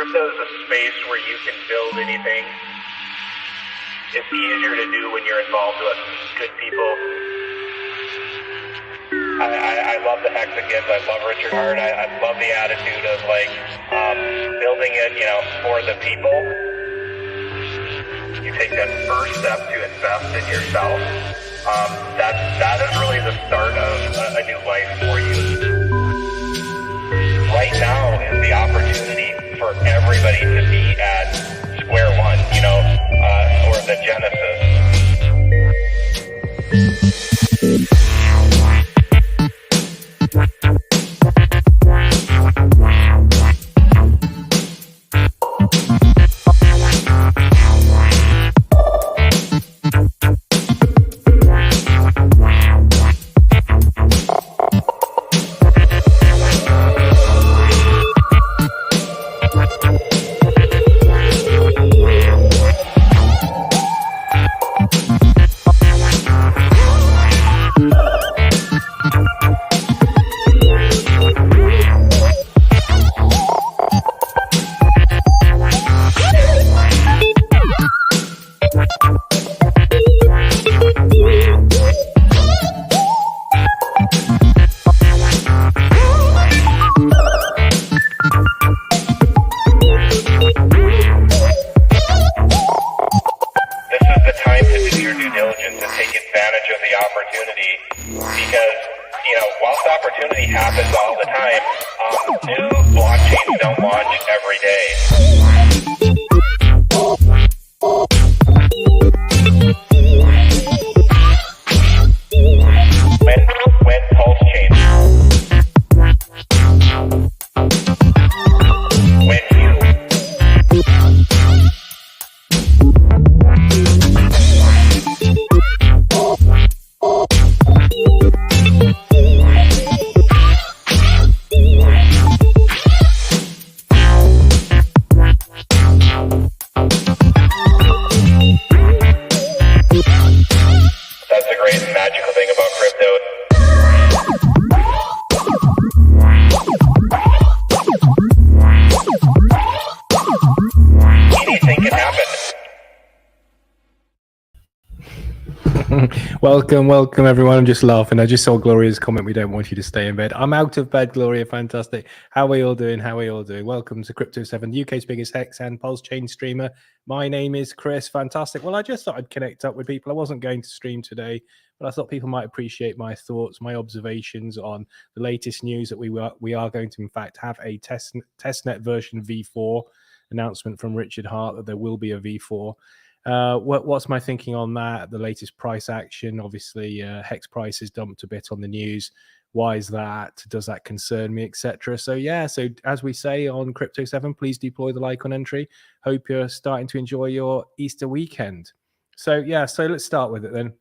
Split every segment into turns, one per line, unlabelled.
crypto is a space where you can build anything. It's easier to do when you're involved with good people. I love the hexagons. I love Richard Hart. I love the attitude of building it, for the people. You take that first step to invest in yourself. That is really the start of a new life for you. Right now is the opportunity for everybody to be at square one, or the genesis.
Welcome everyone. I'm just laughing. I just saw Gloria's comment. We don't want you to stay in bed. I'm out of bed, Gloria. Fantastic. How are you all doing? Welcome to Crypto 7, the UK's biggest hex and Pulsechain streamer. My name is Chris. Fantastic. Well, I just thought I'd connect up with people. I wasn't going to stream today, but I thought people might appreciate my thoughts, my observations on the latest news that we are going to, in fact, have a testnet version V4 announcement from Richard Hart that there will be a V4. What's my thinking on that? The latest price action, obviously, hex prices dumped a bit on the news. Why is that? Does that concern me, etc.? So as we say on Crypto 7, please deploy the like on entry. Hope you're starting to enjoy your Easter weekend. So let's start with it then.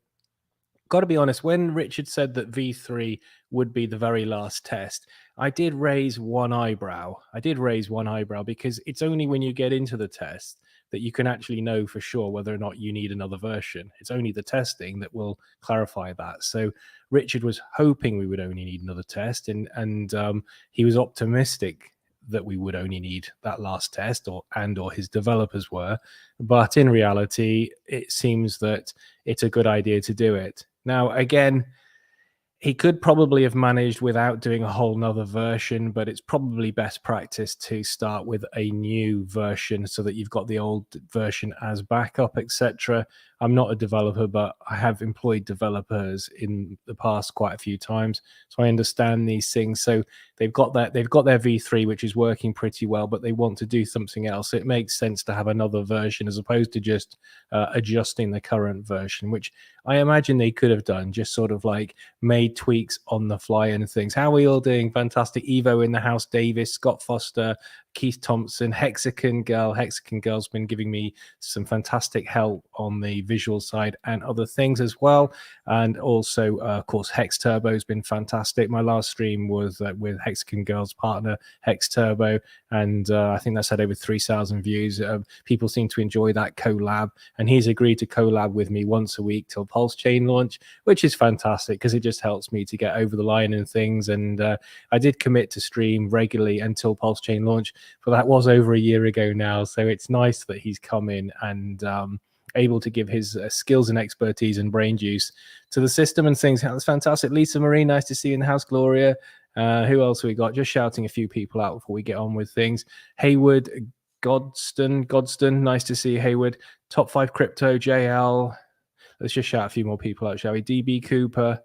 Got to be honest, when Richard said that V3 would be the very last test, I did raise one eyebrow. Because it's only when you get into the test that you can actually know for sure whether or not you need another version. It's only the testing that will clarify that. So Richard was hoping we would only need another test, and he was optimistic that we would only need that last test, or his developers were. But in reality, it seems that it's a good idea to do it. Now, again, he could probably have managed without doing a whole nother version, but it's probably best practice to start with a new version so that you've got the old version as backup, etc. I'm not a developer, but I have employed developers in the past quite a few times, so I understand these things. So they've got their V3, which is working pretty well, but they want to do something else. It makes sense to have another version as opposed to just adjusting the current version, which I imagine they could have done, just sort of like made tweaks on the fly and things. How are we all doing? Fantastic. Evo in the house, Davis, Scott Foster, Keith Thompson, Hexagon Girl. Hexagon Girl's been giving me some fantastic help on the visual side and other things as well. And also, of course, Hex Turbo has been fantastic. My last stream was with Hexagon Girl's partner, Hex Turbo, and I think that's had over 3,000 views. People seem to enjoy that collab, and he's agreed to collab with me once a week till Pulsechain launch, which is fantastic because it just helps me to get over the line and things. And I did commit to stream regularly until Pulsechain launch. but that was over a year ago now. So it's nice that he's come in and able to give his skills and expertise and brain juice to the system and things. That's fantastic. Lisa Marie, nice to see you in the house. Gloria. Who else we got? Just shouting a few people out before we get on with things. Hayward Godston, nice to see you, Hayward. Top 5 Crypto, JL. Let's just shout a few more people out, shall we? DB Cooper,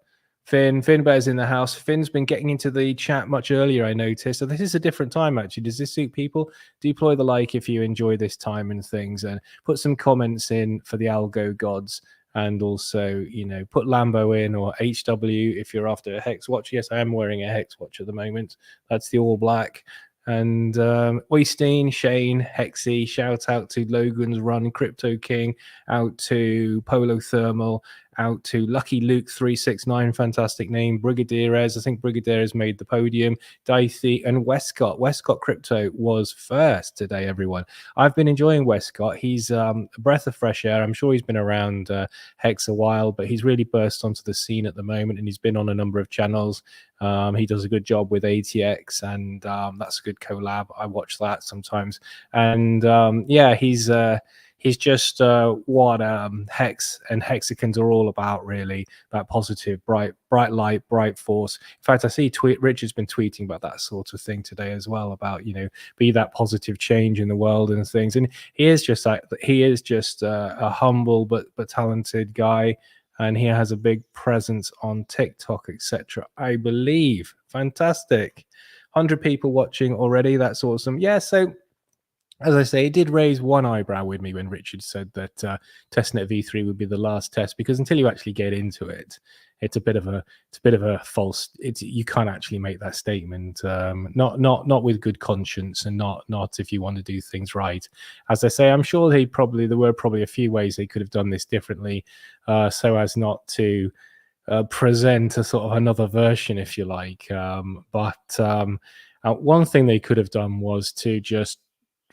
Finn Bear's in the house. Finn's been getting into the chat much earlier, I noticed. So this is a different time, actually. Does this suit people? Deploy the like if you enjoy this time and things, and put some comments in for the algo gods. And also, put Lambo in or HW if you're after a Hex watch. Yes, I am wearing a Hex watch at the moment. That's the all black. And Oystein, Shane, Hexy, shout out to Logan's Run, Crypto King, out to Polo Thermal, out to Lucky Luke 369, fantastic name, Brigadierez, I think Brigadierez made the podium, Daithi, and Westcott. Westcott Crypto was first today, everyone. I've been enjoying Westcott. He's a breath of fresh air. I'm sure he's been around Hex a while, but he's really burst onto the scene at the moment, and he's been on a number of channels. He does a good job with ATX, and that's a good collab. I watch that sometimes. And he's just what Hex and Hexicans are all about, really. That positive, bright light, bright force. In fact, I see Richard's been tweeting about that sort of thing today as well, about, be that positive change in the world and things. And he is just a humble but talented guy. And he has a big presence on TikTok, etc. I believe. Fantastic. 100 people watching already. That's awesome. Yeah, so as I say, it did raise one eyebrow with me when Richard said that testnet v3 would be the last test, because until you actually get into it, it's a bit of a false. You can't actually make that statement. Not with good conscience, and not if you want to do things right. As I say, I'm sure there were probably a few ways they could have done this differently, so as not to present a sort of another version, if you like. But one thing they could have done was to just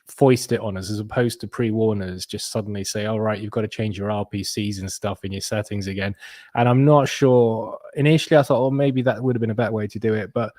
foist it on us, as opposed to pre-warn us, just suddenly say, all right, you've got to change your RPCs and stuff in your settings again. And I'm not sure. Initially, I thought, oh, maybe that would have been a better way to do it. But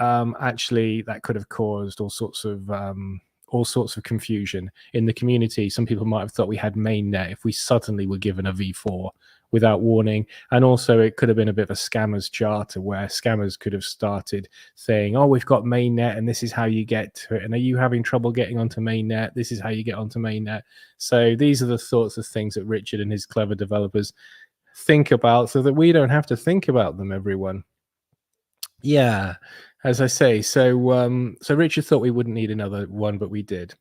actually, that could have caused all sorts of confusion in the community. Some people might have thought we had mainnet if we suddenly were given a v4 without warning. And also it could have been a bit of a scammers charter, where scammers could have started saying, oh, we've got mainnet and this is how you get to it, and are you having trouble getting onto mainnet? This is how you get onto mainnet. So these are the sorts of things that Richard and his clever developers think about, so that we don't have to think about them, everyone. Yeah, as I say, so Richard thought we wouldn't need another one, but we did.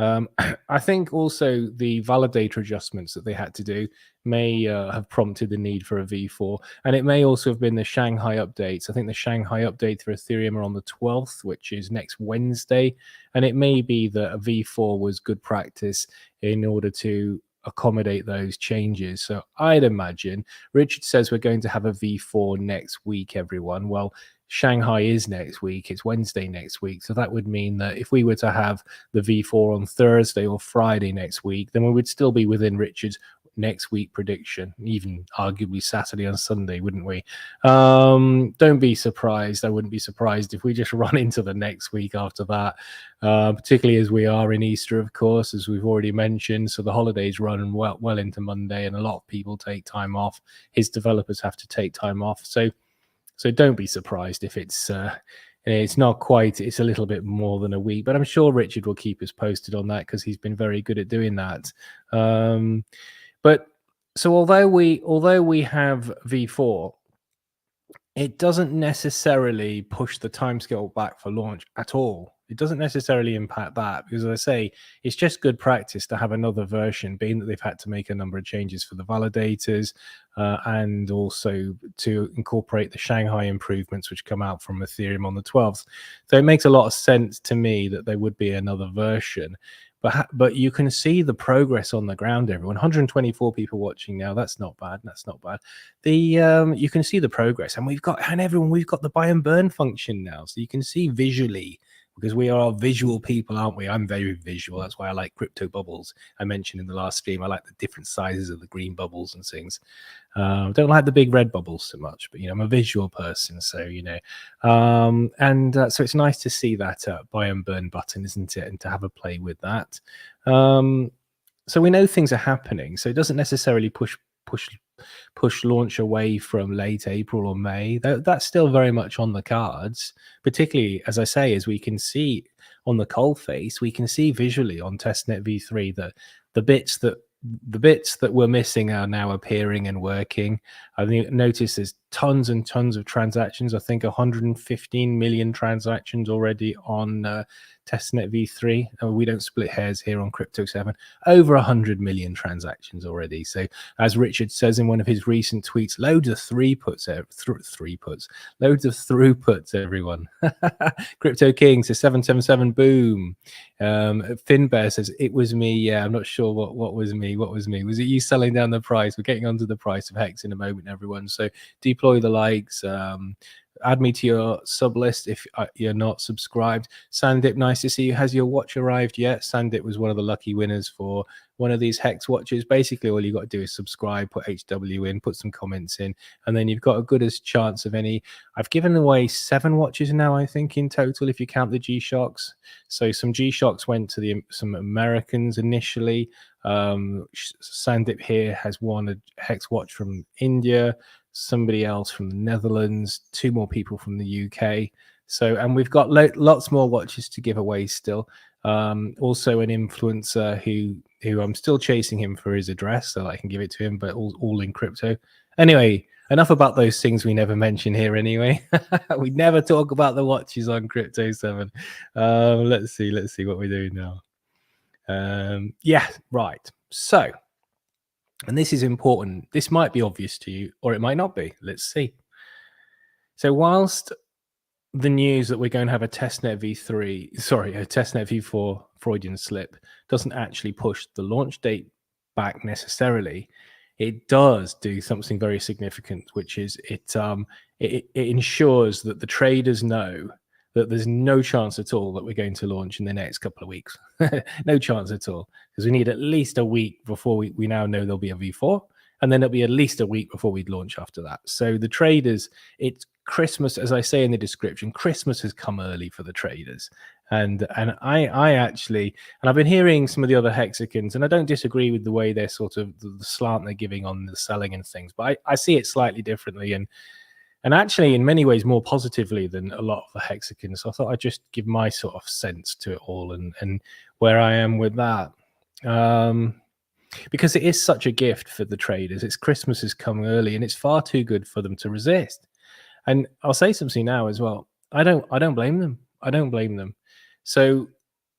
I think also the validator adjustments that they had to do may have prompted the need for a v4, and it may also have been the Shanghai updates. I think the Shanghai update for Ethereum are on the 12th, which is next Wednesday, and it may be that a v4 was good practice in order to accommodate those changes. So I'd imagine Richard says we're going to have a v4 next week, everyone. Well, Shanghai is next week. It's Wednesday next week. So that would mean that if we were to have the v4 on Thursday or Friday next week, then we would still be within Richard's next week prediction, even arguably Saturday and Sunday, wouldn't we? Don't be surprised. I wouldn't be surprised if we just run into the next week after that, particularly as we are in Easter, of course, as we've already mentioned. So the holidays run well into Monday, and a lot of people take time off. His developers have to take time off. So don't be surprised if it's not quite, it's a little bit more than a week, but I'm sure Richard will keep us posted on that, because he's been very good at doing that. But so although we have v4, it doesn't necessarily push the timescale back for launch at all. It doesn't necessarily impact that, because, as I say, it's just good practice to have another version, being that they've had to make a number of changes for the validators, and also to incorporate the Shanghai improvements which come out from Ethereum on the 12th. So it makes a lot of sense to me that there would be another version. But you can see the progress on the ground, everyone. 124 people watching now. That's not bad. That's not bad. You can see the progress, and we've got the buy and burn function now, so you can see visually because we are visual people, aren't we? I'm very visual. That's why I like crypto bubbles. I mentioned in the last stream, I like the different sizes of the green bubbles and things. Don't like the big red bubbles so much, but I'm a visual person, so so it's nice to see that buy and burn button, isn't it? And to have a play with that. So we know things are happening, so it doesn't necessarily push launch away from late April or May. That's still very much on the cards, particularly, as I say, as we can see on the cold face, we can see visually on testnet v3 that the bits that were missing are now appearing and working. I noticed there's tons and tons of transactions. I think 115 million transactions already on testnet v3. We don't split hairs here on Crypto 7. Over 100 million transactions already. So as Richard says in one of his recent tweets, loads of loads of throughputs, everyone. Crypto King says 777 boom. Finbear says it was me. Yeah, I'm not sure what was me. What was me? Was it you selling down the price? We're getting onto the price of Hex in a moment, everyone. So deploy the likes. Add me to your sub list if you're not subscribed. Sandip, nice to see you. Has your watch arrived yet? Sandip was one of the lucky winners for one of these Hex watches. Basically, all you got to do is subscribe, put HW in, put some comments in, and then you've got a good as chance of any. I've given away 7 watches now, I think, in total, if you count the G-Shocks. So some G-Shocks went to some Americans initially. Sandip here has won a Hex watch from India, somebody else from the Netherlands, 2 more people from the UK. So, and we've got lots more watches to give away still. Also an influencer who I'm still chasing him for his address so I can give it to him, but all in crypto. Anyway, enough about those things we never mention here anyway. We never talk about the watches on Crypto 7. Let's see what we're doing now. Yeah, right. So, and this is important. This might be obvious to you, or it might not be. Let's see. So whilst the news that we're going to have a testnet v4 Freudian slip doesn't actually push the launch date back necessarily, it does do something very significant, which is it ensures that the traders know that there's no chance at all that we're going to launch in the next couple of weeks. No chance at all, because we need at least a week before we now know there'll be a V4, and then it'll be at least a week before we'd launch after that. So the traders, it's Christmas, as I say in the description, Christmas has come early for the traders. And I actually, and I've been hearing some of the other hexagons, and I don't disagree with the way they're sort of the slant they're giving on the selling and things, but I see it slightly differently. And actually, in many ways, more positively than a lot of the hexagons. So I thought I'd just give my sort of sense to it all and where I am with that. Because it is such a gift for the traders. It's Christmas has come early, and it's far too good for them to resist. And I'll say something now as well. I don't blame them. I don't blame them. So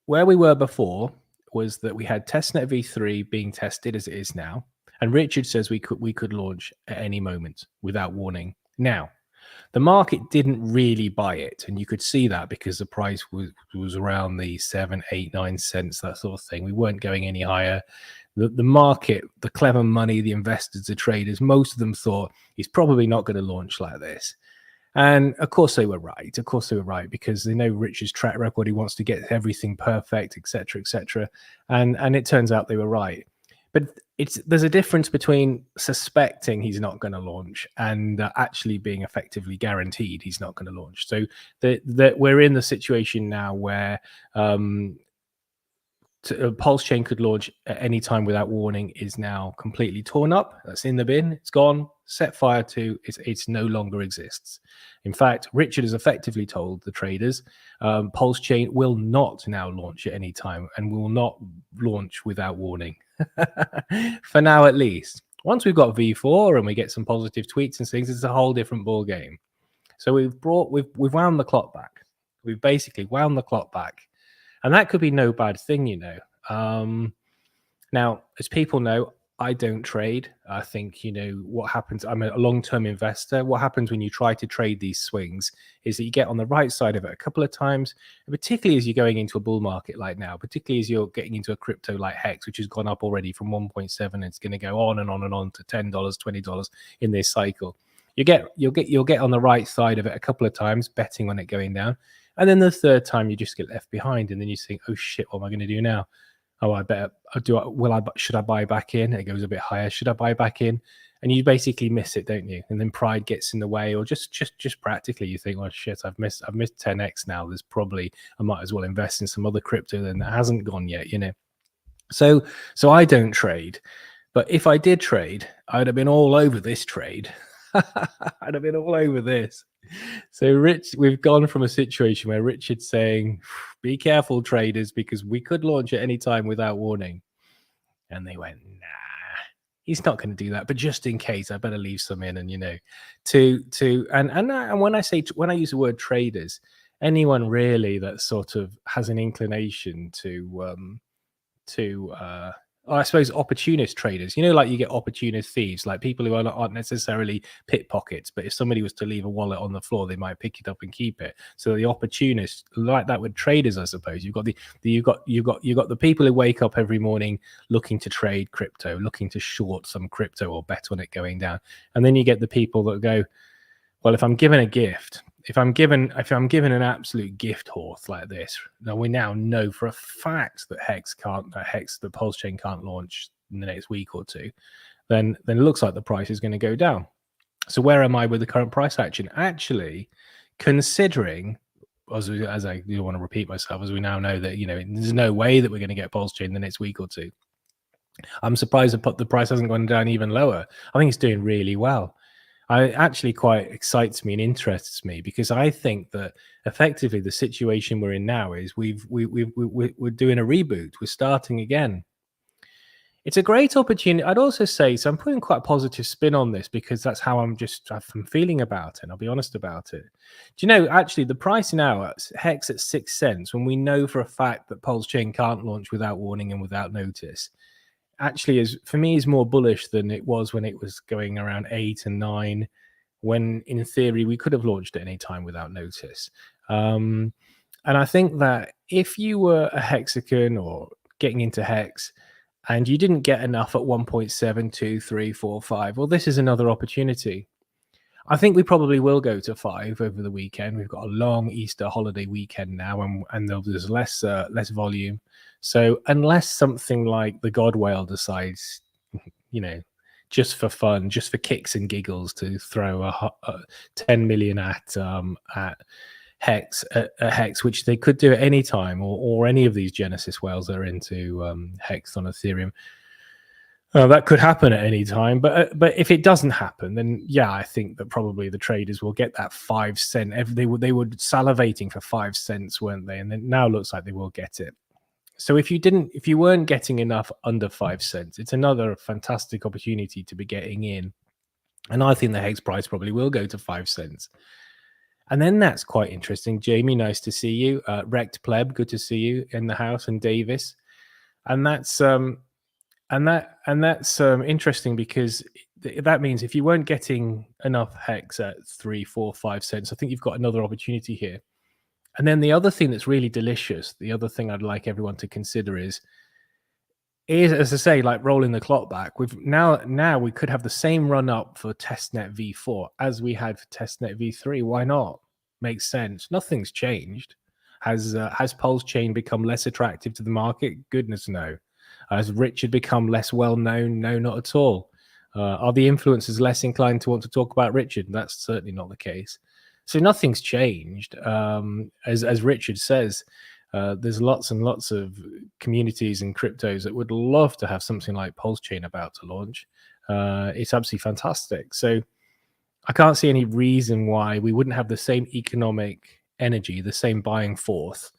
where we were before was that we had testnet v3 being tested as it is now. And Richard says we could launch at any moment without warning. Now, the market didn't really buy it, and you could see that because the price was around the 7, 8, 9 cents, that sort of thing. We weren't going any higher. The market, the clever money, the investors, the traders, most of them thought he's probably not going to launch like this. And of course they were right. Of course they were right, because they know Richard's track record. He wants to get everything perfect, etc., etc. And it turns out they were right. But there's a difference between suspecting he's not going to launch and actually being effectively guaranteed he's not going to launch. So that we're in the situation now where Pulsechain could launch at any time without warning is now completely torn up. That's in the bin. It's gone. Set fire to. It's no longer exists. In fact, Richard has effectively told the traders Pulsechain will not now launch at any time and will not launch without warning. For now, at least. Once we've got V4 and we get some positive tweets and things, it's a whole different ball game. So we've wound the clock back. We've basically wound the clock back. And that could be no bad thing, you know. Now, as people know, I don't trade. I think, you know, what happens, I'm a long-term investor. What happens when you try to trade these swings is that you get on the right side of it a couple of times, and particularly as you're going into a bull market like now, particularly as you're getting into a crypto like Hex, which has gone up already from 1.7. It's going to go on and on and on to $10, $20 in this cycle. You'll get on the right side of it a couple of times, betting on it going down. And then the third time you just get left behind, and then you think, oh shit, what am I going to do now? Oh, I better should I buy back in? It goes a bit higher. Should I buy back in? And you basically miss it, don't you? And then pride gets in the way, or just practically you think, well, shit, I've missed 10x now. There's probably, I might as well invest in some other crypto that hasn't gone yet, you know. So I don't trade, but if I did trade, I'd have been all over this trade. I'd have been all over this. So Rich, we've gone from a situation where Richard's saying, be careful traders, because we could launch at any time without warning. And they went, nah, he's not going to do that. But just in case, I better leave some in. And, you know, and when I use the word traders, anyone really that sort of has an inclination I suppose opportunist traders, you know, like you get opportunist thieves, like people who aren't necessarily pickpockets, but if somebody was to leave a wallet on the floor, they might pick it up and keep it. So the opportunists, like that with traders, I suppose you've got the people who wake up every morning looking to trade crypto, looking to short some crypto or bet on it going down, and then you get the people that go, well, if I'm given a gift, if I'm given an absolute gift horse like this, now we now know for a fact that the Pulsechain can't launch in the next week or two, then it looks like the price is going to go down. So where am I with the current price action? Actually, considering, as I don't want to repeat myself, as we now know that, you know, there's no way that we're going to get Pulsechain the next week or two. I'm surprised that the price hasn't gone down even lower. I think it's doing really well. It actually quite excites me and interests me, because I think that effectively the situation we're in now is we're doing a reboot. We're starting again. It's a great opportunity. I'd also say, so I'm putting quite a positive spin on this because that's how I'm feeling about it. And I'll be honest about it. Do you know, actually the price now at Hex at 6 cents, when we know for a fact that Pulsechain can't launch without warning and without notice, actually is, for me, is more bullish than it was when it was going around 8 and 9, when in theory we could have launched at any time without notice. And I think that if you were a hexagon or getting into Hex and you didn't get enough at 1.7, 2, 3, 4, 5, well, this is another opportunity. I think we probably will go to 5 over the weekend. We've got a long Easter holiday weekend now, and there's less volume. So unless something like the God Whale decides, you know, just for fun, just for kicks and giggles, to throw a 10 million at Hex, which they could do at any time, or any of these Genesis whales that are into Hex on Ethereum. That could happen at any time, but if it doesn't happen, then yeah, I think that probably the traders will get that 5 cent. They were salivating for 5 cents, weren't they? And it now looks like they will get it. So if you weren't getting enough under 5 cents, it's another fantastic opportunity to be getting in. And I think the Hex price probably will go to 5 cents. And then that's quite interesting. Jamie, nice to see you. Wrecked Pleb, good to see you in the house, and Davis. And that's interesting, because that means if you weren't getting enough Hex at 3, 4, 5 cents, I think you've got another opportunity here. And then the other thing that's really delicious, the other thing I'd like everyone to consider is, as I say, like rolling the clock back. Now we could have the same run up for testnet v4 as we had for testnet v3. Why not? Makes sense. Nothing's changed. Has Pulsechain become less attractive to the market? Goodness no. Has Richard become less well known? No, not at all. Are the influencers less inclined to want to talk about Richard? That's certainly not the case. So nothing's changed. As Richard says, there's lots and lots of communities and cryptos that would love to have something like Pulsechain about to launch. It's absolutely fantastic. So I can't see any reason why we wouldn't have the same economic energy, the same buying force,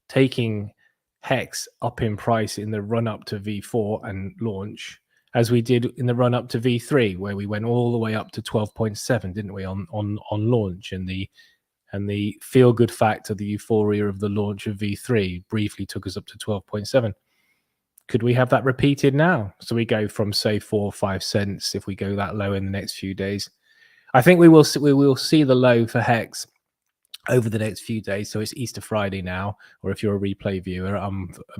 taking Hex up in price in the run up to V4 and launch, as we did in the run up to V3, where we went all the way up to 12.7, didn't we, on launch, and the feel good factor, the euphoria of the launch of V3 briefly took us up to 12.7. Could we have that repeated now? So we go from, say, 4 or 5 cents if we go that low in the next few days. I think we will see the low for Hex over the next few days. So it's Easter Friday now, or if you're a replay viewer,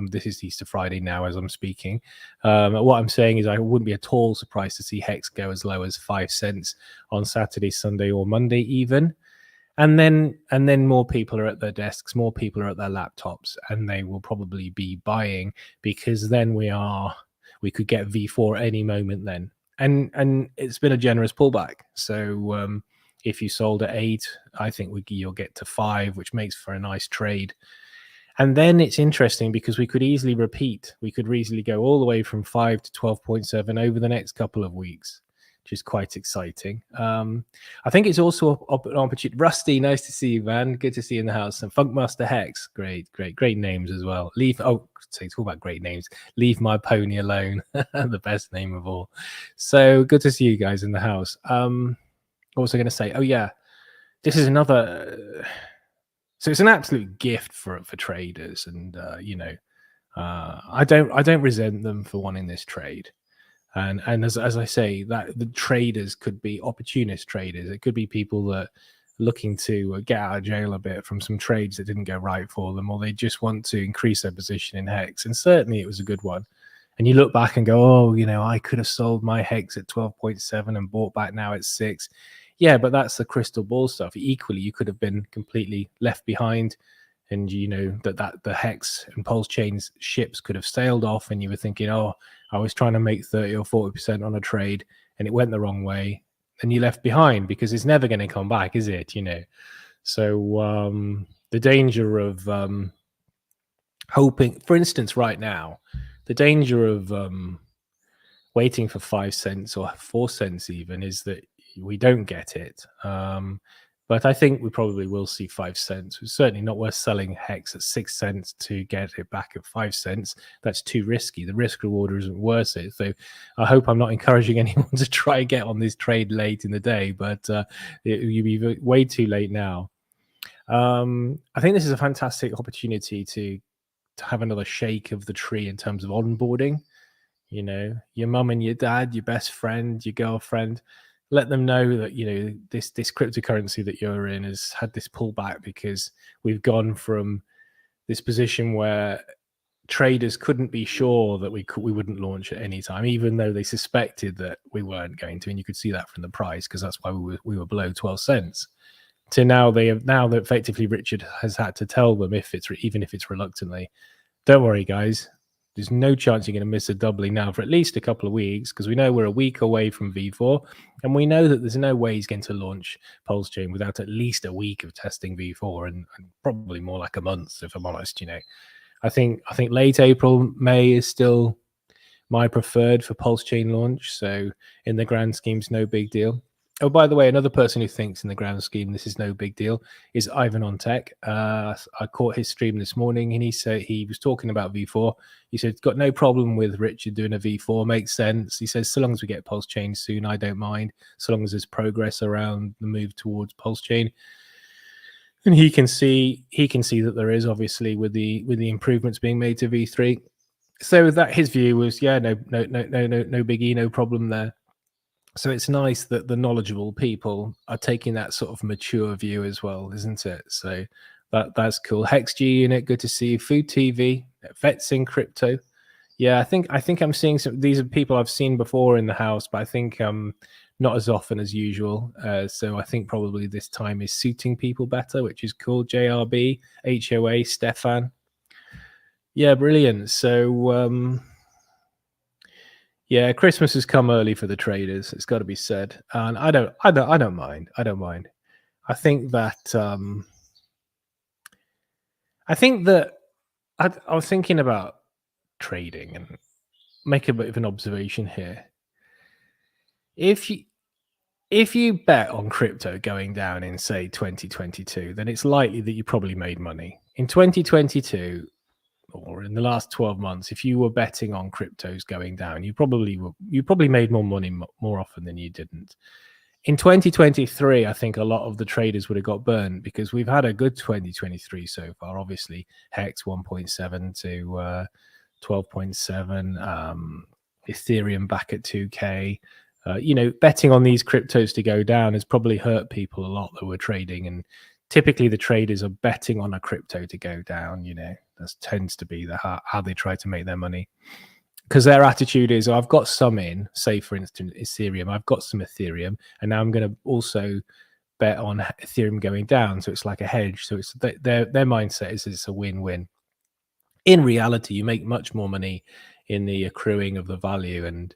this is Easter Friday now as I'm speaking. What I'm saying is I wouldn't be at all surprised to see Hex go as low as 5 cents on Saturday, Sunday, or Monday even. And then more people are at their desks, more people are at their laptops, and they will probably be buying, because then we could get V4 any moment then. And it's been a generous pullback. So if you sold at 8, I think you'll get to 5, which makes for a nice trade. And then it's interesting because we could easily repeat. We could easily go all the way from 5 to 12.7 over the next couple of weeks, which is quite exciting. I think it's also an opportunity. Rusty, nice to see you, man. Good to see you in the house. And Funkmaster Hex, great names as well. Talk about great names. Leave My Pony Alone, the best name of all. So good to see you guys in the house. What was I going to say? Oh yeah, this is another. So it's an absolute gift for traders, and I don't resent them for wanting this trade. And as I say, that the traders could be opportunist traders. It could be people that are looking to get out of jail a bit from some trades that didn't go right for them, or they just want to increase their position in Hex. And certainly it was a good one. And you look back and go, oh, I could have sold my Hex at 12.7 and bought back now at 6. Yeah, but that's the crystal ball stuff. Equally, you could have been completely left behind, and that the Hex and Pulsechain's ships could have sailed off, and you were thinking, oh, I was trying to make 30 or 40% on a trade, and it went the wrong way, and you left behind, because it's never going to come back, is it? So the danger of hoping, for instance, right now, the danger of waiting for 5 cents or 4 cents even is that we don't get it. But I think we probably will see 5 cents. It's certainly not worth selling Hex at 6 cents to get it back at 5 cents. That's too risky. The risk reward isn't worth it. So I hope I'm not encouraging anyone to try and get on this trade late in the day, but you'd be way too late now. I think this is a fantastic opportunity to have another shake of the tree in terms of onboarding. Your mum and your dad, your best friend, your girlfriend, let them know that this cryptocurrency that you're in has had this pullback, because we've gone from this position where traders couldn't be sure that we wouldn't launch at any time, even though they suspected that we weren't going to, and you could see that from the price, because that's why we were below 12 cents. To now that effectively Richard has had to tell them, even if it's reluctantly, don't worry guys, there's no chance you're going to miss a doubling now for at least a couple of weeks, because we know we're a week away from V4, and we know that there's no way he's going to launch Pulsechain without at least a week of testing V4, and probably more like a month, if I'm honest. I think late April, May is still my preferred for Pulsechain launch. So in the grand schemes, no big deal. Oh, by the way, another person who thinks in the grand scheme this is no big deal is Ivan on Tech. I caught his stream this morning, and he said he was talking about V4. He said, got no problem with Richard doing a V4, makes sense. He says, so long as we get Pulsechain soon, I don't mind, so long as there's progress around the move towards Pulsechain. And he can see that there is, obviously, with the improvements being made to V3. So that his view was, yeah, no biggie, no problem there. So it's nice that the knowledgeable people are taking that sort of mature view as well, isn't it? So that's cool. Hex G Unit, good to see you. Food TV, Vets in Crypto. Yeah, I think I'm seeing some. These are people I've seen before in the house, but I think not as often as usual. So I think probably this time is suiting people better, which is cool. JRB, HOA, Stefan. Yeah, brilliant. So yeah, Christmas has come early for the traders. It's got to be said, and I don't mind. I don't mind. I think that I was thinking about trading and make a bit of an observation here. If you bet on crypto going down in, say, 2022, then it's likely that you probably made money. In 2022, or in the last 12 months, if you were betting on cryptos going down, you probably made more money more often than you didn't. In 2023, I think a lot of the traders would have got burned, because we've had a good 2023 so far. Obviously, Hex 1.7 to 12.7, Ethereum back at 2K. Betting on these cryptos to go down has probably hurt people a lot that were trading, and typically the traders are betting on a crypto to go down. That tends to be how they try to make their money, because their attitude is, I've got some in, say for instance Ethereum, I've got some Ethereum, and now I'm going to also bet on Ethereum going down, so it's like a hedge. So it's their mindset is it's a win-win. In reality, you make much more money in the accruing of the value and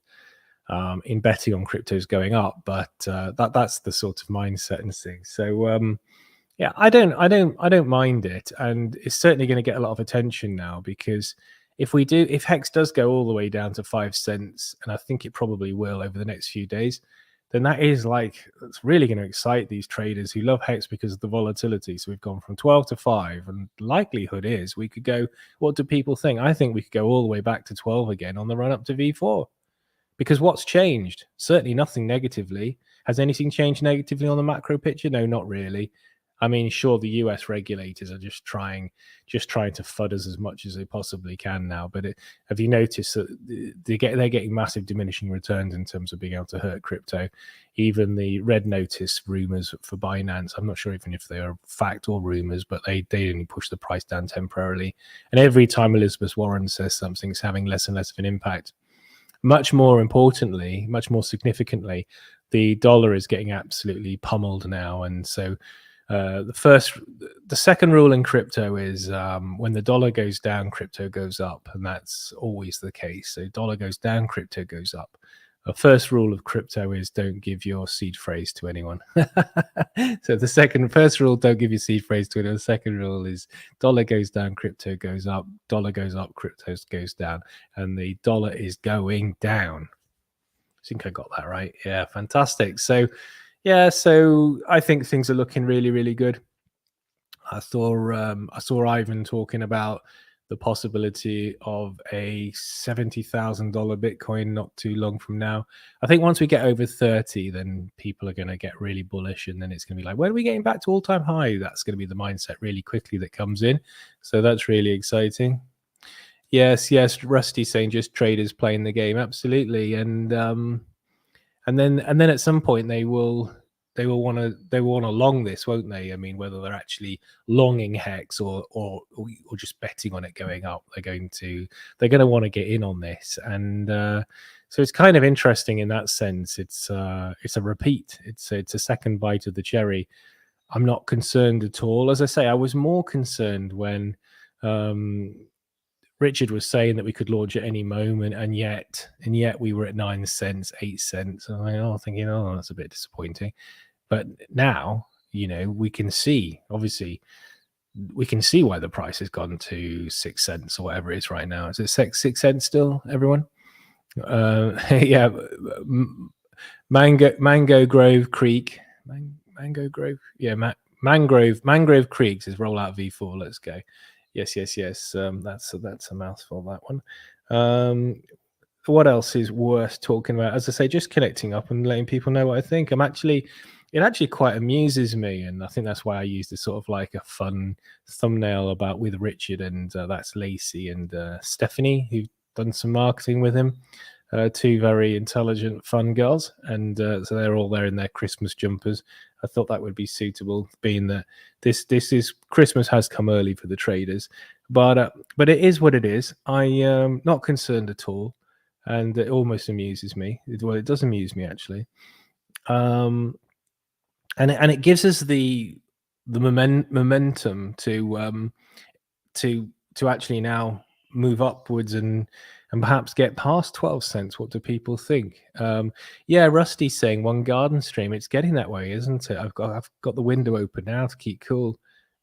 in betting on cryptos going up, but that's the sort of mindset and thing. So yeah, I don't mind it, and it's certainly going to get a lot of attention now, because if Hex does go all the way down to 5 cents, and I think it probably will over the next few days, then it's really going to excite these traders who love Hex because of the volatility. So we've gone from 12 to 5, and the likelihood is we could go, what do people think? I think we could go all the way back to 12 again on the run up to V4. Because what's changed? Certainly nothing negatively. Has anything changed negatively on the macro picture? No, not really. I mean, sure, the US regulators are just trying to FUD us as much as they possibly can now. But have you noticed that they're getting massive diminishing returns in terms of being able to hurt crypto? Even the red notice rumors for Binance, I'm not sure even if they are fact or rumors, but they only push the price down temporarily. And every time Elizabeth Warren says something, it's having less and less of an impact. Much more importantly, much more significantly, the dollar is getting absolutely pummeled now. And so the second rule in crypto is when the dollar goes down, crypto goes up, and that's always the case. So dollar goes down, crypto goes up. The first rule of crypto is don't give your seed phrase to anyone. So first rule, don't give your seed phrase to anyone. The second rule is dollar goes down, crypto goes up. Dollar goes up, crypto goes down, and the dollar is going down. I think I got that right. Yeah, fantastic. So yeah, so I think things are looking really, really good. I saw Ivan talking about the possibility of a $70,000 Bitcoin not too long from now. I think once we get over 30, then people are going to get really bullish, and then it's going to be like, when are we getting back to all-time high? That's going to be the mindset really quickly that comes in. So that's really exciting. Yes, Rusty saying just traders playing the game. Absolutely. And then at some point they will want to long this, won't they? I mean, whether they're actually longing Hex or just betting on it going up, they're going to want to get in on this. And so it's kind of interesting in that sense. It's a repeat. It's a second bite of the cherry. I'm not concerned at all. As I say, I was more concerned when Richard was saying that we could launch at any moment, and yet we were at 9 cents, 8 cents. And I'm thinking, that's a bit disappointing. But now, we can see, obviously, why the price has gone to 6 cents or whatever it is right now. Is it 6 cents still, everyone? Yeah, Mango Grove Creek. Mango Grove? Yeah, Mangrove Creeks is rollout V4. Let's go. Yes. That's a mouthful, that one. What else is worth talking about? As I say, just connecting up and letting people know what I think. It actually quite amuses me, and I think that's why I used this sort of like a fun thumbnail with Richard, and that's Lacey and Stephanie, who've done some marketing with him. Two very intelligent, fun girls, and so they're all there in their Christmas jumpers. I thought that would be suitable, being that this is Christmas has come early for the traders, but it is what it is. I am not concerned at all, and it almost amuses me. It does amuse me actually, and it gives us the momentum to actually now move upwards and perhaps get past 12 cents. What do people think? Yeah, Rusty's saying one garden stream. It's getting that way, isn't it? I've got the window open now to keep cool,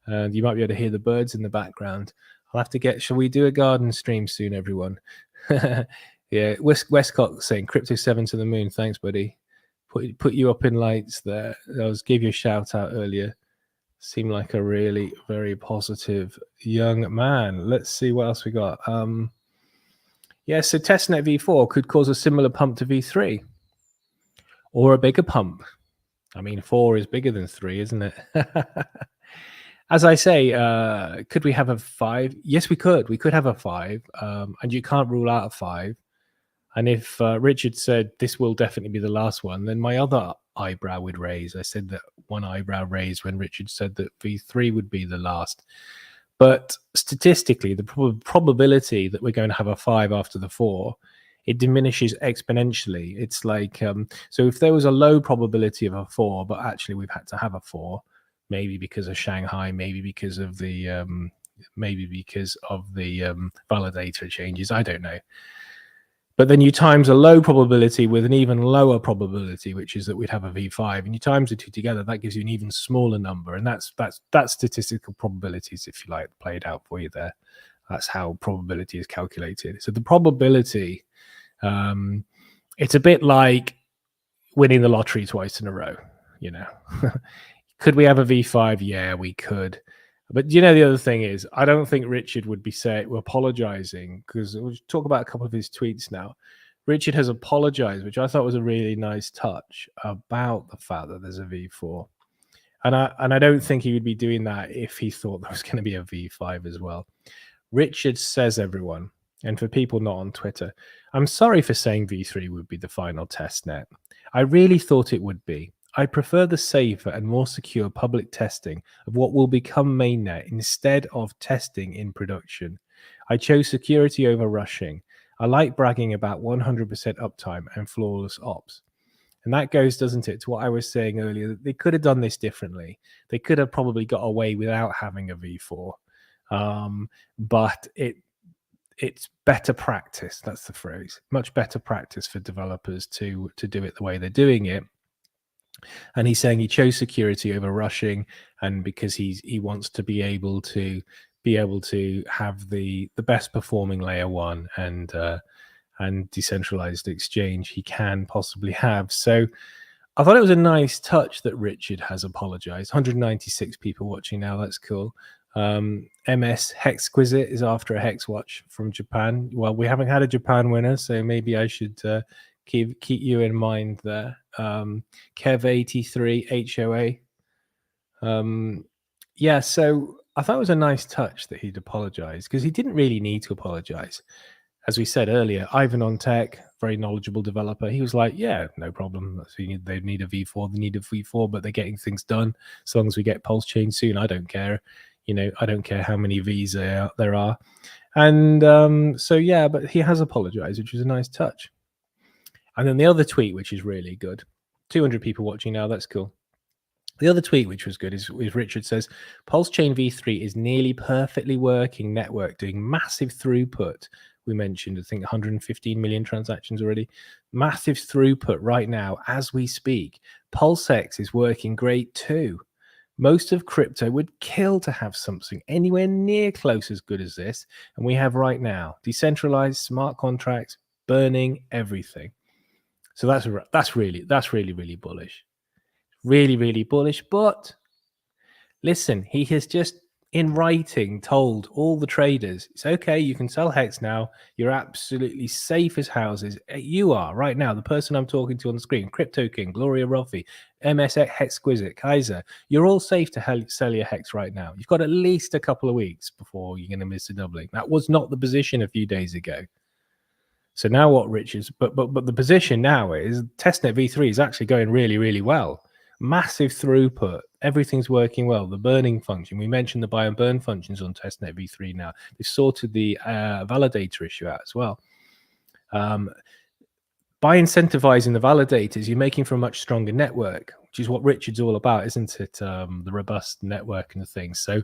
and you might be able to hear the birds in the background. I'll have to shall we do a garden stream soon, everyone? Yeah, Westcott saying crypto 7 to the moon. Thanks, buddy. Put you up in lights there. I was give you a shout out earlier. Seemed like a really very positive young man. Let's see what else we got. Yeah, so testnet V4 could cause a similar pump to V3 or a bigger pump. I mean, 4 is bigger than 3, isn't it? As I say, could we have a 5? Yes, we could. We could have a 5, and you can't rule out a 5. And if Richard said this will definitely be the last one, then my other eyebrow would raise. I said that one eyebrow raised when Richard said that V3 would be the last. But statistically, the probability that we're going to have a 5 after the 4 it diminishes exponentially. It's like, so if there was a low probability of a 4, but actually we've had to have a 4, maybe because of Shanghai, maybe because of the validator changes, I don't know. But then you times a low probability with an even lower probability, which is that we'd have a V5, and you times the two together, that gives you an even smaller number. And that's statistical probabilities, if you like, played out for you there. That's how probability is calculated. So the probability, it's a bit like winning the lottery twice in a row, you know. Could we have a V5? Yeah, we could. But the other thing is, I don't think Richard would be apologizing, because we'll talk about a couple of his tweets now. Richard has apologized, which I thought was a really nice touch, about the fact that there's a V4. And I don't think he would be doing that if he thought there was going to be a V5 as well. Richard says, everyone, and for people not on Twitter, I'm sorry for saying V3 would be the final test net. I really thought it would be. I prefer the safer and more secure public testing of what will become mainnet instead of testing in production. I chose security over rushing. I like bragging about 100% uptime and flawless ops. And that goes, doesn't it, to what I was saying earlier. They could have done this differently. They could have probably got away without having a V4. But it's better practice. That's the phrase. Much better practice for developers to do it the way they're doing it. And he's saying he chose security over rushing, and because he wants to be able to have the best performing layer 1 and decentralized exchange he can possibly have. So I thought it was a nice touch that Richard has apologized. 196 people watching now. That's cool. MS Hexquisite is after a Hex Watch from Japan. Well, we haven't had a Japan winner, so maybe I should keep you in mind there. Kev83 HOA. Yeah, so I thought it was a nice touch that he'd apologized, because he didn't really need to apologize. As we said earlier, Ivan on Tech, very knowledgeable developer, he was like, yeah, no problem. They need a V4, they need a V4, but they're getting things done. As long as we get Pulsechain soon, I don't care. I don't care how many Vs there are. And so, yeah, but he has apologized, which was a nice touch. And then the other tweet, which is really good, 200 people watching now, that's cool. The other tweet, which was good, is Richard says, Pulsechain V3 is nearly perfectly working network, doing massive throughput. We mentioned, I think, 115 million transactions already. Massive throughput right now as we speak. PulseX is working great too. Most of crypto would kill to have something anywhere near close as good as this. And we have right now decentralized smart contracts, burning everything. So that's really bullish. Really, really bullish. But listen, he has just in writing told all the traders, it's okay, you can sell Hex now. You're absolutely safe as houses. You are right now. The person I'm talking to on the screen, Crypto King, Gloria Ruffy, MSX Hexquisite, Kaiser, you're all safe to sell your Hex right now. You've got at least a couple of weeks before you're going to miss a doubling. That was not the position a few days ago. So now what, Richards? But the position now is testnet V3 is actually going really, really well. Massive throughput. Everything's working well. The burning function. We mentioned the buy and burn functions on testnet V3 now. They've sorted the validator issue out as well. By incentivizing the validators, you're making for a much stronger network, which is what Richard's all about, isn't it? The robust network and the things. So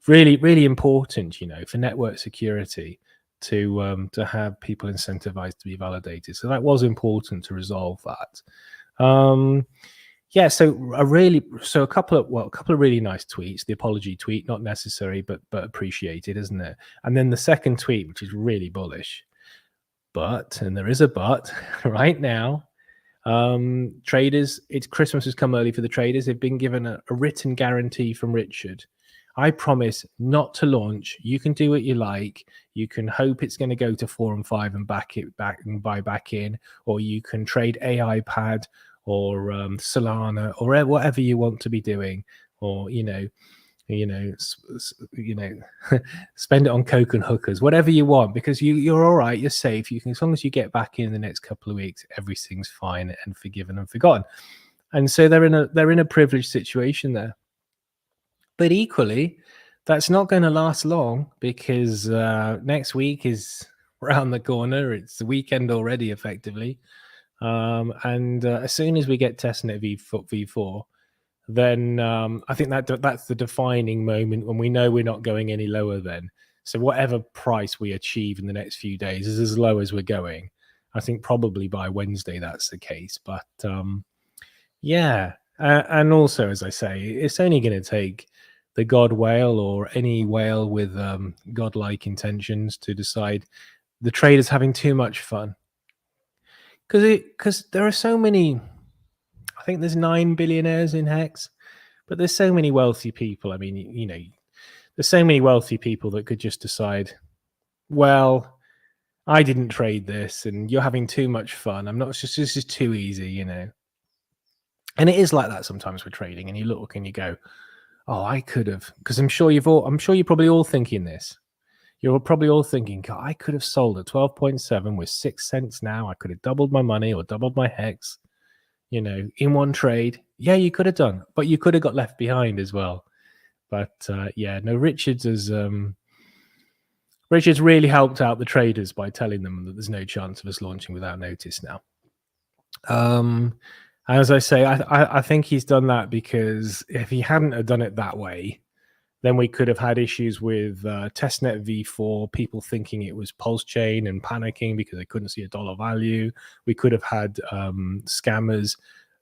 really, really important, for network security to have people incentivized to be validated. So that was important to resolve that. Yeah, so a couple of really nice tweets. The apology tweet, not necessary, but appreciated, isn't it? And then the second tweet, which is really bullish. But, and there is a but, right now, traders, Christmas has come early for the traders. They've been given a written guarantee from Richard. I promise not to launch. You can do what you like. You can hope it's going to go to 4 and 5 and back and buy back in, or you can trade AI pad or Solana or whatever you want to be doing, or spend it on coke and hookers, whatever you want, because you're all right, you're safe. You can, as long as you get back in the next couple of weeks, everything's fine and forgiven and forgotten. And so they're in a privileged situation there. But equally, that's not going to last long, because next week is around the corner. It's the weekend already, effectively. And as soon as we get testnet v4, then I think that's the defining moment when we know we're not going any lower then. So whatever price we achieve in the next few days is as low as we're going. I think probably by Wednesday that's the case. But yeah. And also, as I say, it's only going to take the god whale or any whale with godlike intentions to decide the trader's having too much fun. Because there are so many, I think there's 9 billionaires in Hex, but there's so many wealthy people. I mean, you know, there's so many wealthy people that could just decide, well, I didn't trade this and you're having too much fun. I'm not, it's just, this is too easy, you know. And it is like that sometimes with trading, and you look and you go, oh, I could have, because I'm sure you're probably all thinking this. You're probably all thinking, God, I could have sold at 12.7 with 6 cents now. I could have doubled my money or doubled my Hex, you know, in one trade. Yeah, you could have done, but you could have got left behind as well. But yeah, no, Richards really helped out the traders by telling them that there's no chance of us launching without notice now. As I say, I think he's done that because if he hadn't have done it that way, then we could have had issues with testnet v4, people thinking it was Pulsechain and panicking because they couldn't see a dollar value. We could have had scammers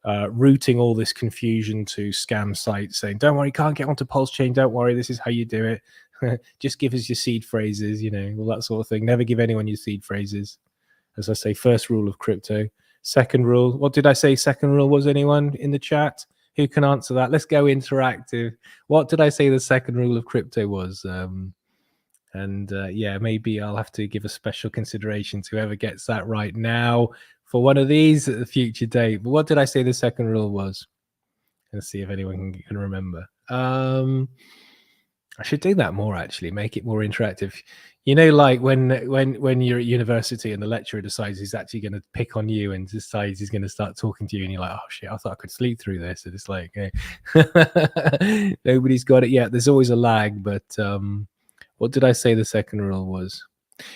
routing all this confusion to scam sites saying, don't worry, you can't get onto Pulsechain, don't worry, this is how you do it. Just give us your seed phrases, you know, all that sort of thing. Never give anyone your seed phrases. As I say, first rule of crypto. Second rule, what did I say second rule was, anyone in the chat? Who can answer that? Let's go interactive. What did I say the second rule of crypto was? Yeah, maybe I'll have to give a special consideration to whoever gets that right now for one of these at a future date. But what did I say the second rule was? Let's see if anyone can remember. I should do that more, actually, make it more interactive. You know, like when you're at university and the lecturer decides he's actually going to pick on you and decides he's going to start talking to you, and you're like, oh shit, I thought I could sleep through this. And it's like, nobody's got it yet. There's always a lag. But what did I say the second rule was?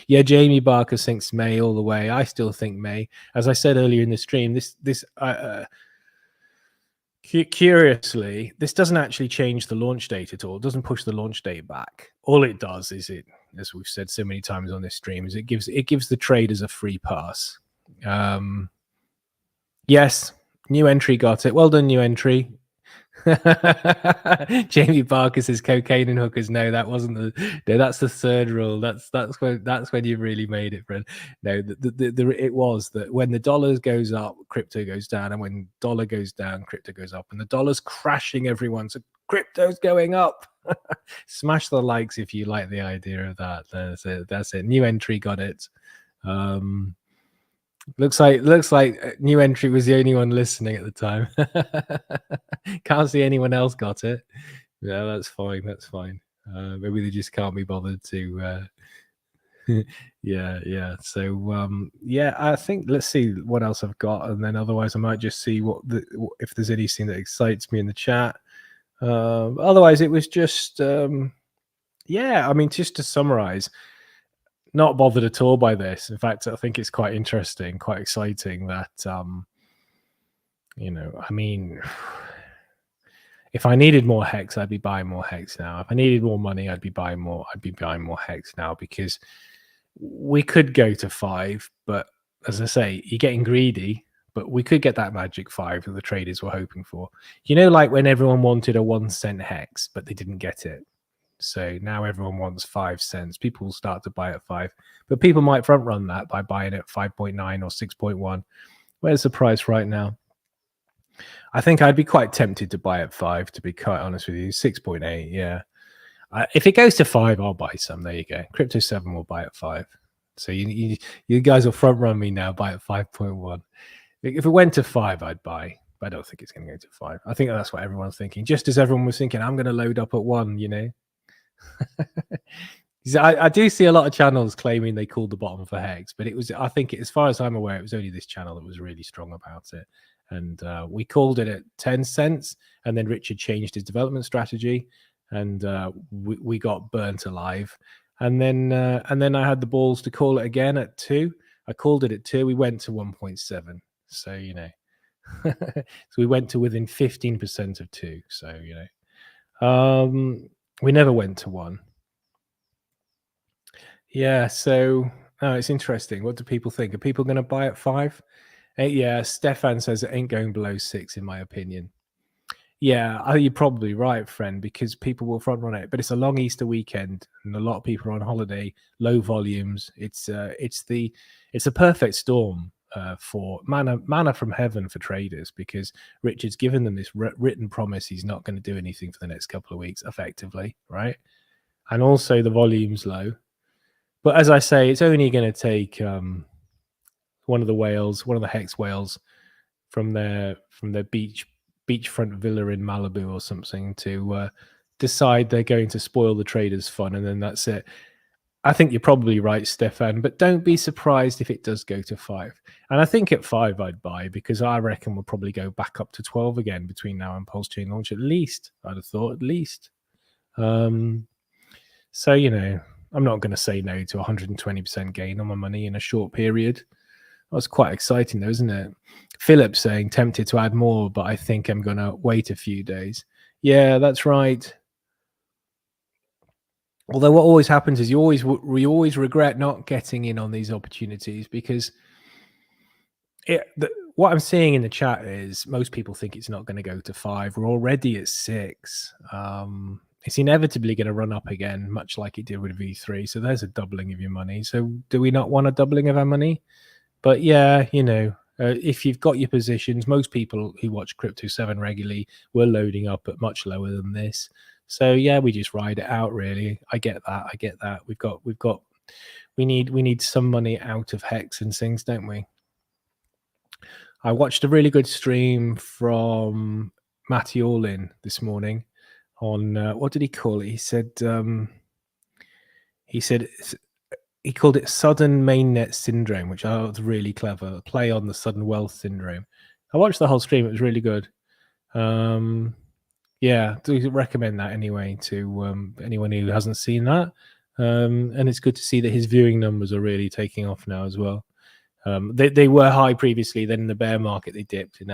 Yeah, Jamie Barker thinks May all the way. I still think May. As I said earlier in the stream, curiously, this doesn't actually change the launch date at all. It doesn't push the launch date back. All it does is it, as we've said so many times on this stream, is it gives the traders a free pass. Yes, new entry got it. Well done, new entry. Jamie Barker says cocaine and hookers. No, that wasn't no, that's the third rule. That's when you really made it, friend. No, it was that when the dollar goes up, crypto goes down, and when dollar goes down, crypto goes up, and the dollar's crashing everyone, so crypto's going up. Smash the likes if you like the idea of that. That's it. New entry got it. Looks like new entry was the only one listening at the time. Can't see anyone else got it. Yeah, that's fine. That's fine. Maybe they just can't be bothered to. Yeah. So yeah, I think let's see what else I've got, and then otherwise I might just see if there's anything that excites me in the chat. Otherwise, it was just yeah. I mean, just to summarize. Not bothered at all by this. In fact, I think it's quite interesting, quite exciting that, you know, I mean, if I needed more Hex, I'd be buying more Hex now. If I needed more money, I'd be buying more Hex now, because we could go to 5, but as I say, you're getting greedy, but we could get that magic 5 that the traders were hoping for. You know, like when everyone wanted a 1 cent Hex, but they didn't get it. So now everyone wants 5 cents. People will start to buy at 5, but people might front run that by buying at 5.9 or 6.1. Where's the price right now? I think I'd be quite tempted to buy at 5, to be quite honest with you. 6.8, yeah. If it goes to 5, I'll buy some. There you go. Crypto 7 will buy at 5. So you guys will front run me now, buy at 5.1. If it went to 5, I'd buy. But I don't think it's going to go to 5. I think that's what everyone's thinking. Just as everyone was thinking, I'm going to load up at 1, you know. I do see a lot of channels claiming they called the bottom for Hex, but it was, I think, as far as I'm aware, it was only this channel that was really strong about it. And we called it at 10 cents, and then Richard changed his development strategy, and we got burnt alive. and then I had the balls to call it again at 2. I called it at 2. We went to 1.7. So so we went to within 15% of 2. So we never went to 1. Yeah. So it's interesting. What do people think? Are people going to buy at 5? Yeah. Stefan says it ain't going below 6, in my opinion. Yeah, you're probably right, friend, because people will front run it. But it's a long Easter weekend, and a lot of people are on holiday, low volumes. It's a perfect storm for manna from heaven for traders, because Richard's given them this written promise he's not going to do anything for the next couple of weeks, effectively, right? And also the volume's low. But as I say, it's only going to take one of the Hex whales from their beachfront villa in Malibu or something to decide they're going to spoil the traders' fun, and then that's it. I think you're probably right, Stefan, but don't be surprised if it does go to 5. And I think at 5 I'd buy, because I reckon we'll probably go back up to 12 again between now and Pulsechain launch, at least. I'd have thought, at least. So, I'm not going to say no to 120% gain on my money in a short period. That's quite exciting, though, isn't it? Philip saying tempted to add more, but I think I'm going to wait a few days. Yeah, that's right. Although what always happens is we always regret not getting in on these opportunities, because what I'm seeing in the chat is most people think it's not going to go to 5. We're already at 6. It's inevitably going to run up again, much like it did with V3. So there's a doubling of your money. So do we not want a doubling of our money? But yeah, if you've got your positions, most people who watch Crypto 7 regularly were loading up at much lower than this. So yeah, we just ride it out, really. I get that. We need some money out of Hex and things, don't we? I watched a really good stream from Matty Allin this morning on what did he call it? He called it sudden mainnet syndrome, which I thought was really clever. A play on the sudden wealth syndrome. I watched the whole stream. It was really good. Yeah, do recommend that anyway to anyone who hasn't seen that. And it's good to see that his viewing numbers are really taking off now as well. They were high previously, then in the bear market they dipped, and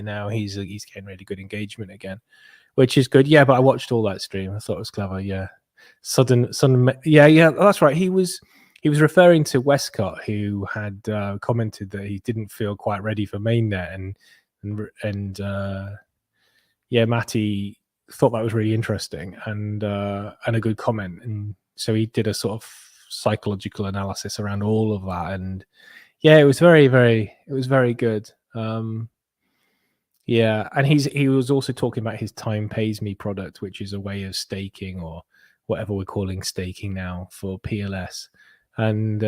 now he's getting really good engagement again, which is good. Yeah, but I watched all that stream. I thought it was clever. Yeah, sudden. Yeah, that's right. He was referring to Westcott, who had commented that he didn't feel quite ready for mainnet, and yeah, Matty thought that was really interesting and a good comment, and so he did a sort of psychological analysis around all of that, and yeah, it was very good. Yeah, and he was also talking about his Time Pays Me product, which is a way of staking, or whatever we're calling staking now, for PLS. And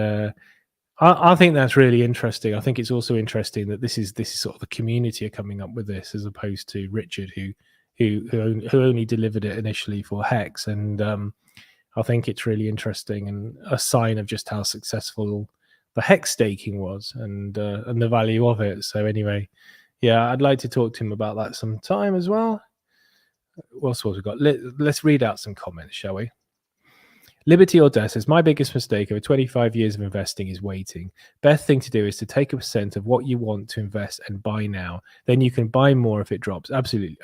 I think that's really interesting. I think it's also interesting that this is sort of the community are coming up with this, as opposed to Richard, who only delivered it initially for Hex. And I think it's really interesting and a sign of just how successful the Hex staking was, and the value of it. So anyway, yeah, I'd like to talk to him about that sometime as well. What else we got? Let's read out some comments, shall we? Liberty or Death says, my biggest mistake over 25 years of investing is waiting. Best thing to do is to take a percent of what you want to invest and buy now. Then you can buy more if it drops. Absolutely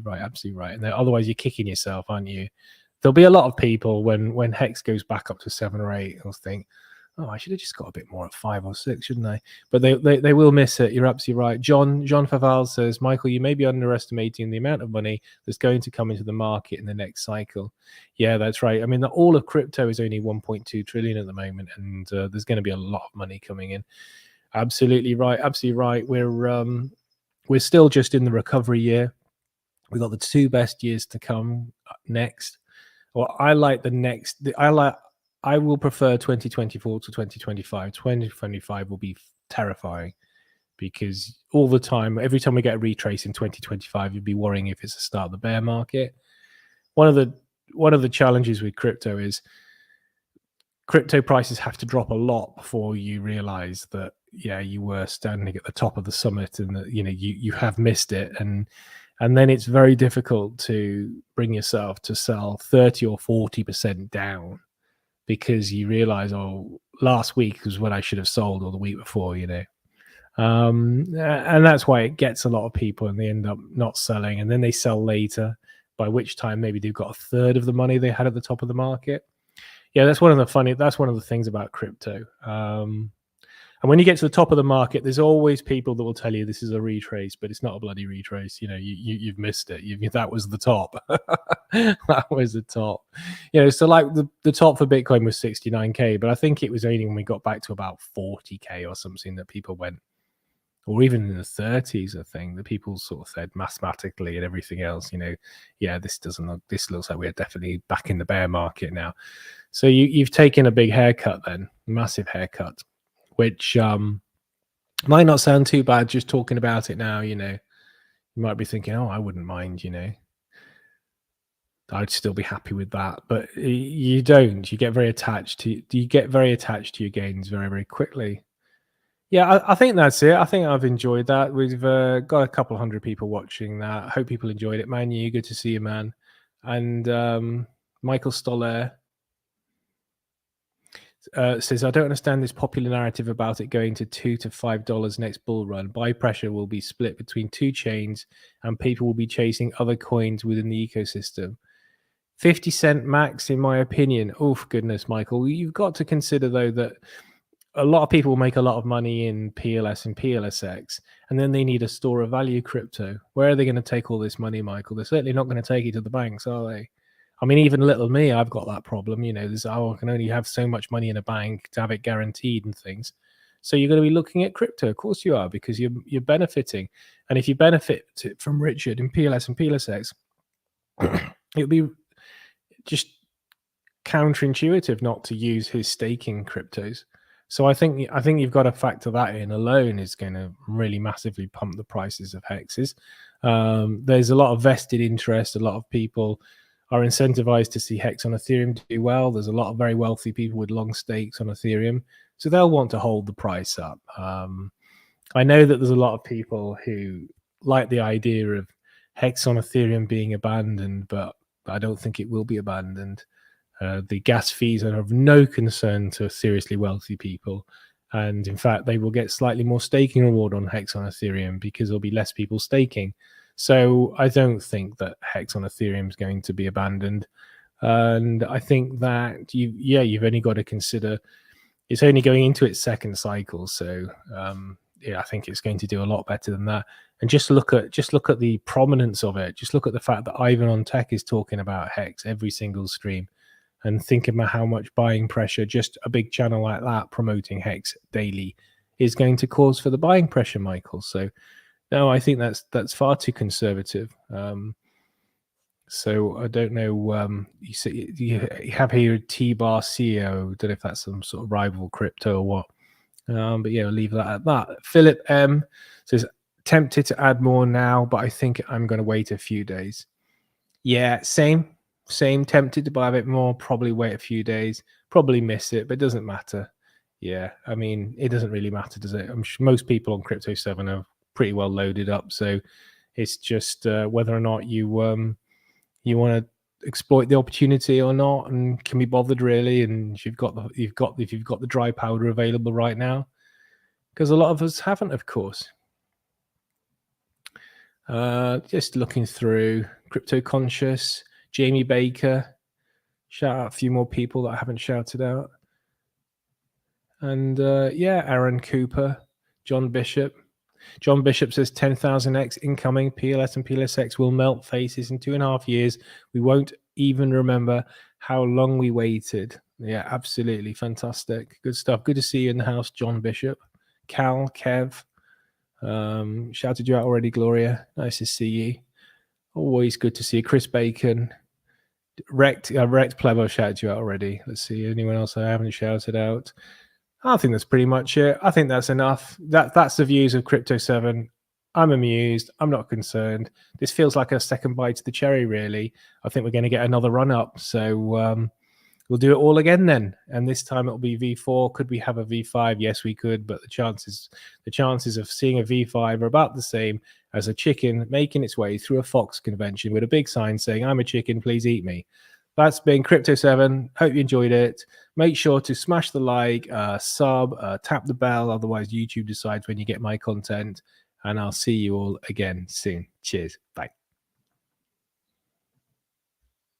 right. And then, otherwise you're kicking yourself, aren't you? There'll be a lot of people when Hex goes back up to 7 or 8 will think, oh, I should have just got a bit more at 5 or 6, shouldn't I? But they will miss it. You're absolutely right. John Faval says, Michael, you may be underestimating the amount of money that's going to come into the market in the next cycle. Yeah, that's right. I mean, all of crypto is only 1.2 trillion at the moment, and there's going to be a lot of money coming in. Absolutely right. We're still just in the recovery year. We've got the 2 best years to come next. Well, I will prefer 2024 to 2025. 2025 will be terrifying, because all the time, every time we get a retrace in 2025, you'd be worrying if it's the start of the bear market. One of the challenges with crypto is crypto prices have to drop a lot before you realize that, yeah, you were standing at the top of the summit, and that, you have missed it, and then it's very difficult to bring yourself to sell 30 or 40% down because you realize, oh, last week was when I should have sold, or the week before, and that's why it gets a lot of people, and they end up not selling, and then they sell later, by which time maybe they've got a third of the money they had at the top of the market. Yeah, that's one of the things about crypto. And when you get to the top of the market, there's always people that will tell you this is a retrace, but it's not a bloody retrace. You've missed it. That was the top. That was the top. So like the top for Bitcoin was 69K, but I think it was only when we got back to about 40K or something that people went, or even in the 30s, I think, that people sort of said mathematically and everything else, this looks like we're definitely back in the bear market now. So you've taken a big haircut then, massive haircut, which might not sound too bad just talking about it now. You might be thinking, oh, I wouldn't mind, I'd still be happy with that. But you don't. You get very attached to your gains very, very quickly. Yeah, I think that's it. I think I've enjoyed that. We've got a couple hundred people watching that. I hope people enjoyed it. Manu, good to see you, man. And Michael Stoller says, I don't understand this popular narrative about it going to $2 to $5 next bull run. Buy pressure will be split between two chains, and people will be chasing other coins within the ecosystem. 50 cent max, in my opinion. Oh, for goodness, Michael. You've got to consider, though, that a lot of people make a lot of money in PLS and PLSX, and then they need a store of value crypto. Where are they going to take all this money, Michael? They're certainly not going to take it to the banks, are they? I mean, even little me, I've got that problem. I can only have so much money in a bank to have it guaranteed and things. So you're going to be looking at crypto. Of course you are, because you're benefiting. And if you benefit from Richard in PLS and PLSX, it would be just counterintuitive not to use his staking cryptos. So I think you've got to factor that in alone is going to really massively pump the prices of hexes. There's a lot of vested interest. A lot of people are incentivized to see Hex on Ethereum do well. There's a lot of very wealthy people with long stakes on Ethereum, so they'll want to hold the price up. I know that there's a lot of people who like the idea of Hex on Ethereum being abandoned, but I don't think it will be abandoned. The gas fees are of no concern to seriously wealthy people. And in fact, they will get slightly more staking reward on Hex on Ethereum because there'll be less people staking. So I don't think that Hex on Ethereum is going to be abandoned. And I think that you've only got to consider it's only going into its second cycle. So I think it's going to do a lot better than that. And just look at the prominence of it. Just look at the fact that Ivan on Tech is talking about Hex every single stream, and think about how much buying pressure just a big channel like that promoting Hex daily is going to cause for the buying pressure, Michael. So no, I think that's far too conservative. So I don't know. You have here T-Bar CEO. Don't know if that's some sort of rival crypto or what. But yeah, I'll leave that at that. Philip M says, tempted to add more now, but I think I'm going to wait a few days. Yeah, same. Tempted to buy a bit more, probably wait a few days, probably miss it, but it doesn't matter. Yeah, I mean, it doesn't really matter, does it? I'm sure most people on Crypto 7 are pretty well loaded up, so it's just whether or not you want to exploit the opportunity or not, and can be bothered really. And if you've got the dry powder available right now, because a lot of us haven't, of course. Just looking through Crypto Conscious, Jamie Baker, shout out a few more people that I haven't shouted out, and Aaron Cooper, John Bishop. John Bishop says 10,000x incoming. PLS and PLSX will melt faces in 2.5 years. We won't even remember how long we waited. Yeah, absolutely fantastic. Good stuff. Good to see you in the house, John Bishop. Cal, Kev, shouted you out already, Gloria. Nice to see you. Always good to see you. Chris Bacon. Wrecked Plevo shouted you out already. Let's see. Anyone else I haven't shouted out? I think that's pretty much it. I think that's enough. That's the views of Crypto 7. I'm amused. I'm not concerned. This feels like a second bite to the cherry, really. I think we're going to get another run up. So we'll do it all again then. And this time it'll be V4. Could we have a V5? Yes, we could. But the chances of seeing a V5 are about the same as a chicken making its way through a fox convention with a big sign saying, "I'm a chicken, please eat me." That's been Crypto 7. Hope you enjoyed it. Make sure to smash the like, sub, tap the bell. Otherwise, YouTube decides when you get my content. And I'll see you all again soon. Cheers. Bye.